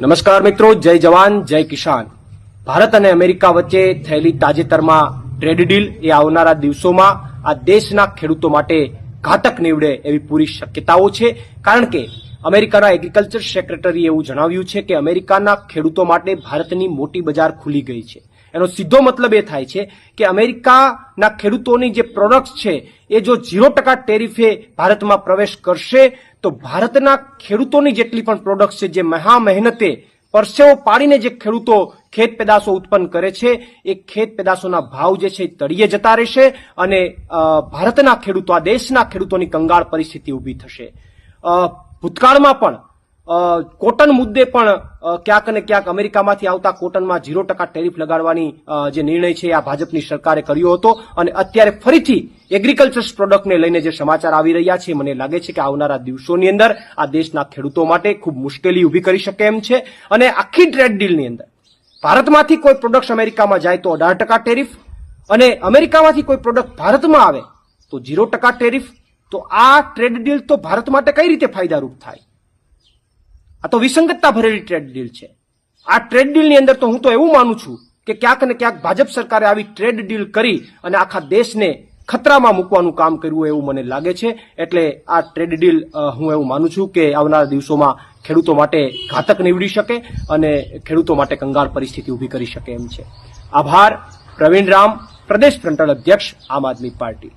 નમસ્કાર મિત્રો, જય જવાન જય કિસાન। ભારત અને અમેરિકા વચ્ચે થયેલી તાજેતરમાં ટ્રેડ ડીલ એ આવનારા દિવસોમાં આ દેશના ખેડૂતો માટે ઘાતક નીવડે એવી પૂરી શક્યતાઓ છે, કારણ કે અમેરિકાના એગ્રીકલ્ચર સેક્રેટરીએ એવું જણાવ્યું છે કે અમેરિકાના ખેડૂતો માટે ભારતની મોટી બજાર ખુલી ગઈ છે। એનો સીધો મતલબ એ થાય છે કે અમેરિકાના ખેડૂતોની જે પ્રોડક્ટ્સ છે એ જો 0% ટેરિફે ભારતમાં પ્રવેશ કરશે તો ભારતના ખેડૂતોની જેટલી પણ પ્રોડક્ટ્સ છે, જે મહા મહેનતે પરસેવો પાડીને જે ખેડૂતો ખેત પેદાશો ઉત્પન્ન કરે છે, એ ખેત પેદાશોના ભાવ જે છે તળિયે જતા રહેશે અને ભારતના ખેડૂતો, આ દેશના ખેડૂતોની કંગાળ પરિસ્થિતિ ઊભી થશે। ભૂતકાળમાં પણ કોટન મુદ્દે પણ ક્યાંક ને ક્યાંક અમેરિકામાંથી આવતા કોટનમાં 0% ટેરિફ લગાડવાની જે નિર્ણય છે આ ભાજપની સરકારે કર્યો હતો અને અત્યારે ફરીથી એગ્રીકલ્ચર પ્રોડક્ટને લઈને જે સમાચાર આવી રહ્યા છે, મને લાગે છે કે આવનારા દિવસોની અંદર આ દેશના ખેડૂતો માટે ખૂબ મુશ્કેલી ઊભી કરી શકે એમ છે। અને આખી ટ્રેડ ડીલની અંદર ભારતમાંથી કોઈ પ્રોડક્ટ અમેરિકામાં જાય તો 18% ટેરિફ અને અમેરિકામાંથી કોઈ પ્રોડક્ટ ભારતમાં આવે તો 0% ટેરિફ। તો આ ટ્રેડ ડીલ તો ભારત માટે કઈ રીતે ફાયદારૂપ થાય? આ તો વિસંગતતા ભરેલી ટ્રેડ ડીલ છે। આ ટ્રેડ ડીલની અંદર તો હું તો એવું માનું છું કે ક્યાંક ને ક્યાંક ભાજપ સરકારે આવી ટ્રેડ ડીલ કરી અને આખા દેશને ખતરામાં મૂકવાનું કામ કર્યું એવું મને લાગે છે। એટલે આ ટ્રેડ ડીલ હું એવું માનું છું કે આવનારા દિવસોમાં ખેડૂતો માટે ઘાતક નીવડી શકે અને ખેડૂતો માટે કંગાળ પરિસ્થિતિ ઊભી કરી શકે એમ છે। આભાર। પ્રવીણ રામ, પ્રદેશ ફ્રન્ટલ અધ્યક્ષ, આમ આદમી પાર્ટી।